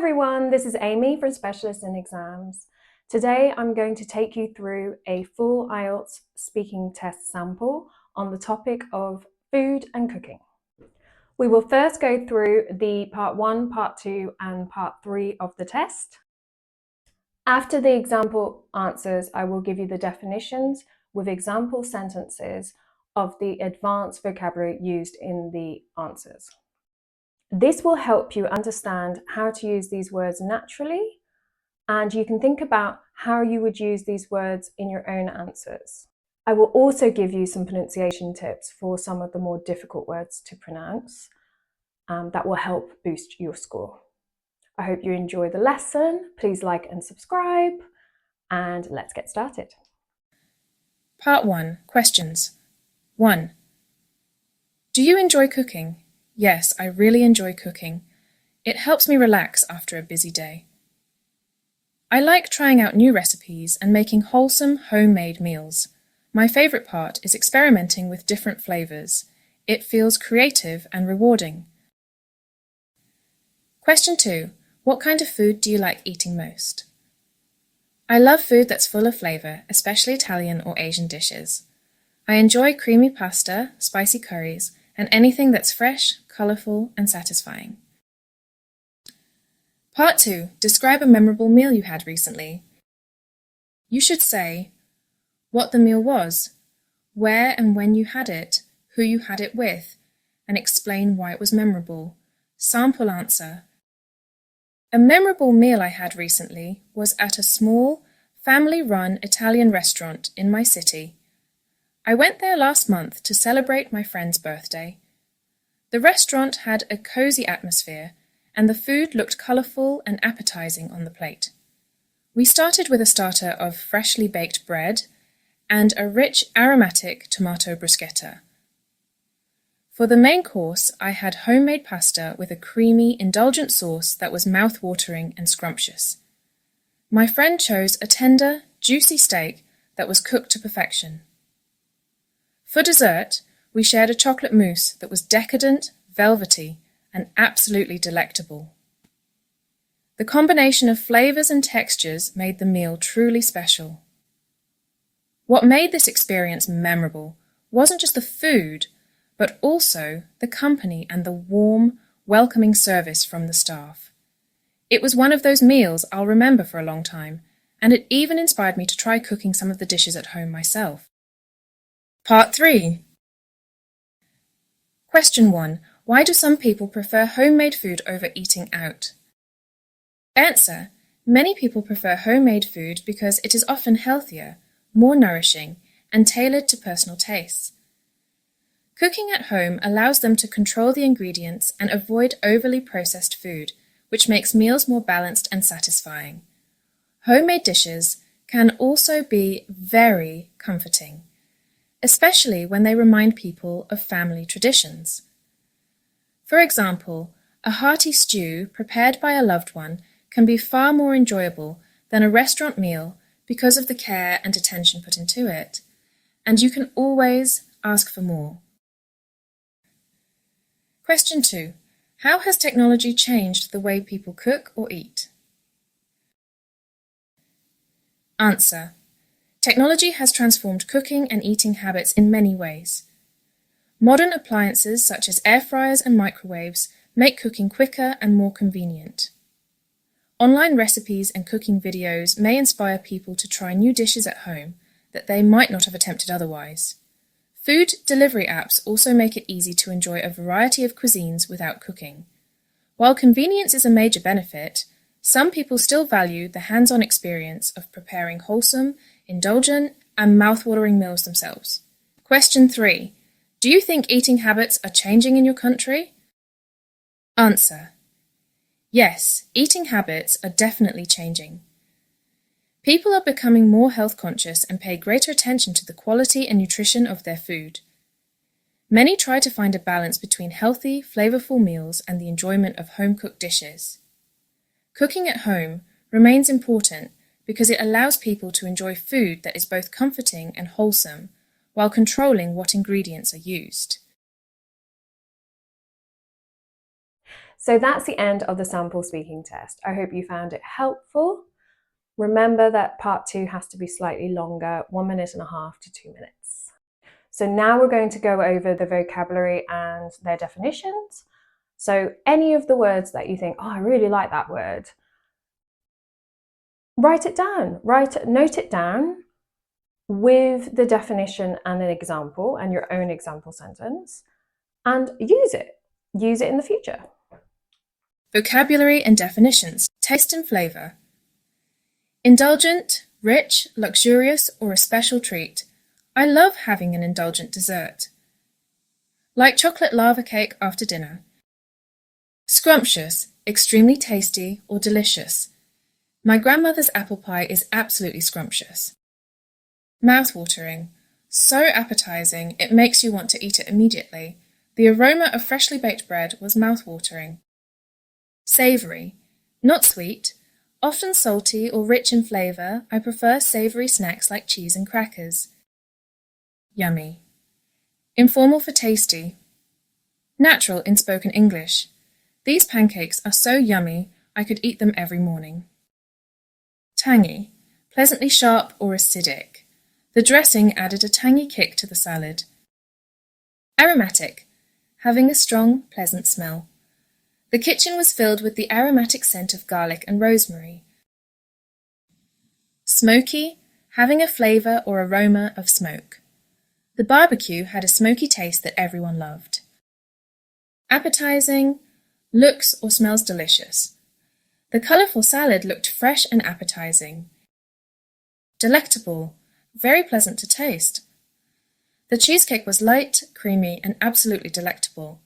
everyone, this is Amy from Specialists in Exams. Today I'm going to take you through a full IELTS speaking test sample on the topic of food and cooking. We will first go through the part 1, part 2 and part 3 of the test. After the example answers, I will give you the definitions with example sentences of the advanced vocabulary used in the answers. This will help you understand how to use these words naturally, and you can think about how you would use these words in your own answers. I will also give you some pronunciation tips for some of the more difficult words to pronounce that will help boost your score. I hope you enjoy the lesson. Please like and subscribe, and let's get started. Part 1. Questions. 1. Do you enjoy cooking? Yes, I really enjoy cooking. It helps me relax after a busy day. I like trying out new recipes and making wholesome, homemade meals. My favourite part is experimenting with different flavours. It feels creative and rewarding. Question 2. What kind of food do you like eating most? I love food that's full of flavour, especially Italian or Asian dishes. I enjoy creamy pasta, spicy curries, and anything that's fresh, colourful and satisfying. Part 2. Describe a memorable meal you had recently. You should say what the meal was, where and when you had it, who you had it with, and explain why it was memorable. Sample answer. A memorable meal I had recently was at a small, family-run Italian restaurant in my city. I went there last month to celebrate my friend's birthday. The restaurant had a cosy atmosphere, and the food looked colourful and appetising on the plate. We started with a starter of freshly baked bread and a rich aromatic tomato bruschetta. For the main course, I had homemade pasta with a creamy, indulgent sauce that was mouth-watering and scrumptious. My friend chose a tender, juicy steak that was cooked to perfection. For dessert, we shared a chocolate mousse that was decadent, velvety, and absolutely delectable. The combination of flavours and textures made the meal truly special. What made this experience memorable wasn't just the food, but also the company and the warm, welcoming service from the staff. It was one of those meals I'll remember for a long time, and it even inspired me to try cooking some of the dishes at home myself. Part 3. Question 1. Why do some people prefer homemade food over eating out? Answer. Many people prefer homemade food because it is often healthier, more nourishing, and tailored to personal tastes. Cooking at home allows them to control the ingredients and avoid overly processed food, which makes meals more balanced and satisfying. Homemade dishes can also be very comforting, especially when they remind people of family traditions. For example, a hearty stew prepared by a loved one can be far more enjoyable than a restaurant meal because of the care and attention put into it, and you can always ask for more. Question 2. How has technology changed the way people cook or eat? Answer. Technology has transformed cooking and eating habits in many ways. Modern appliances such as air fryers and microwaves make cooking quicker and more convenient. Online recipes and cooking videos may inspire people to try new dishes at home that they might not have attempted otherwise. Food delivery apps also make it easy to enjoy a variety of cuisines without cooking. While convenience is a major benefit, some people still value the hands-on experience of preparing wholesome, indulgent, and mouth-watering meals themselves. Question 3. Do you think eating habits are changing in your country? Answer. Yes, eating habits are definitely changing. People are becoming more health conscious and pay greater attention to the quality and nutrition of their food. Many try to find a balance between healthy, flavourful meals and the enjoyment of home-cooked dishes. Cooking at home remains important because it allows people to enjoy food that is both comforting and wholesome, while controlling what ingredients are used. So that's the end of the sample speaking test. I hope you found it helpful. Remember that part 2 has to be slightly longer, 1.5 minutes to 2 minutes. So now we're going to go over the vocabulary and their definitions. So any of the words that you think, oh, I really like that word, write it down, note it down with the definition and an example and your own example sentence, and use it in the future. Vocabulary and definitions. Taste and flavour. Indulgent, rich, luxurious, or a special treat. I love having an indulgent dessert. Like chocolate lava cake after dinner. Scrumptious, extremely tasty or delicious. My grandmother's apple pie is absolutely scrumptious. Mouth-watering, so appetizing it makes you want to eat it immediately. The aroma of freshly baked bread was mouth-watering. Savoury, not sweet, often salty or rich in flavour. I prefer savoury snacks like cheese and crackers. Yummy, informal for tasty. Natural in spoken English. These pancakes are so yummy I could eat them every morning. Tangy, pleasantly sharp or acidic. The dressing added a tangy kick to the salad. Aromatic, having a strong, pleasant smell. The kitchen was filled with the aromatic scent of garlic and rosemary. Smoky, having a flavour or aroma of smoke. The barbecue had a smoky taste that everyone loved. Appetizing, looks or smells delicious. The colourful salad looked fresh and appetizing. Delectable, very pleasant to taste. The cheesecake was light, creamy, and absolutely delectable.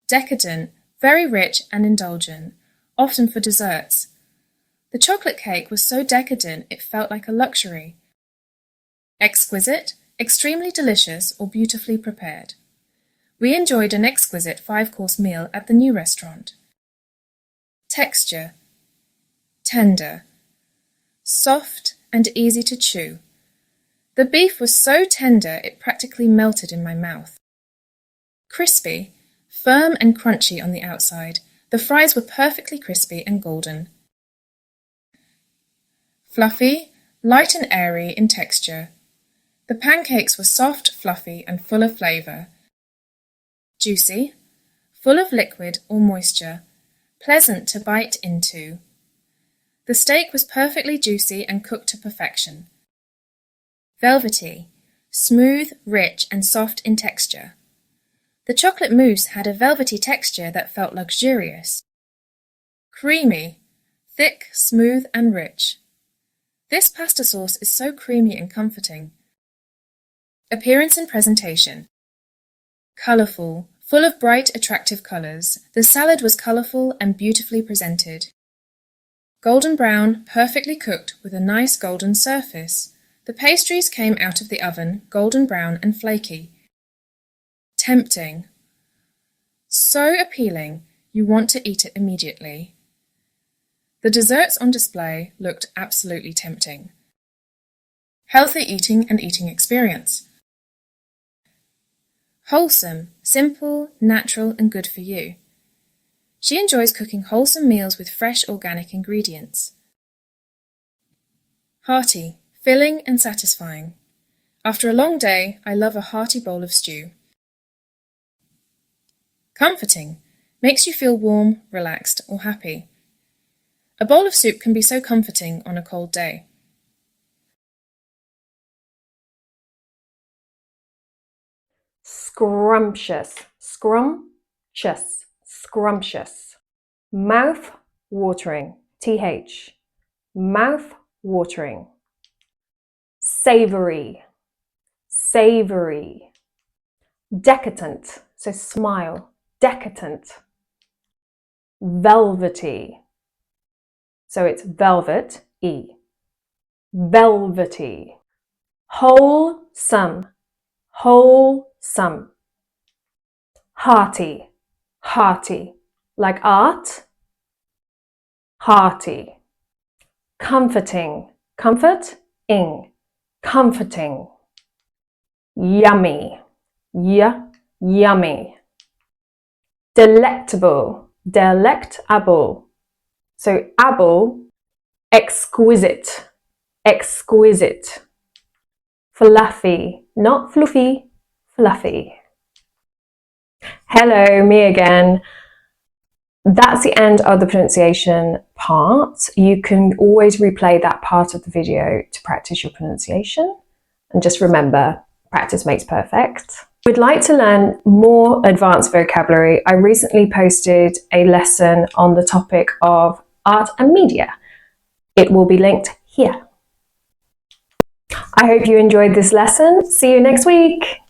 Decadent, very rich and indulgent, often for desserts. The chocolate cake was so decadent it felt like a luxury. Exquisite, extremely delicious or beautifully prepared. We enjoyed an exquisite 5-course meal at the new restaurant. Texture, tender, soft and easy to chew. The beef was so tender it practically melted in my mouth. Crispy, firm and crunchy on the outside. The fries were perfectly crispy and golden. Fluffy, light and airy in texture. The pancakes were soft, fluffy and full of flavour. Juicy, full of liquid or moisture, pleasant to bite into. The steak was perfectly juicy and cooked to perfection. Velvety, smooth, rich and soft in texture. The chocolate mousse had a velvety texture that felt luxurious. Creamy, thick, smooth and rich. This pasta sauce is so creamy and comforting. Appearance and presentation. Colourful, full of bright, attractive colours. The salad was colourful and beautifully presented. Golden brown, perfectly cooked with a nice golden surface. The pastries came out of the oven, golden brown and flaky. Tempting. So appealing, you want to eat it immediately. The desserts on display looked absolutely tempting. Healthy eating and eating experience. Wholesome, simple, natural and good for you. She enjoys cooking wholesome meals with fresh organic ingredients. Hearty, filling and satisfying. After a long day, I love a hearty bowl of stew. Comforting, makes you feel warm, relaxed or happy. A bowl of soup can be so comforting on a cold day. Scrumptious, scrumptious, scrumptious. Mouth-watering, th. Mouth-watering. Savoury, savoury. Decadent, so smile, decadent. Velvety, so it's velvet, e. Velvety. Wholesome, wholesome. Hearty, hearty, like art. Hearty. Comforting, comforting, comforting. Yummy, yummy. Delectable, delectable. So able, exquisite, exquisite. Fluffy, not fluffy, fluffy. Hello, me again. That's the end of the pronunciation part. You can always replay that part of the video to practice your pronunciation. And just remember, practice makes perfect. If you would like to learn more advanced vocabulary, I recently posted a lesson on the topic of art and media. It will be linked here. I hope you enjoyed this lesson. See you next week.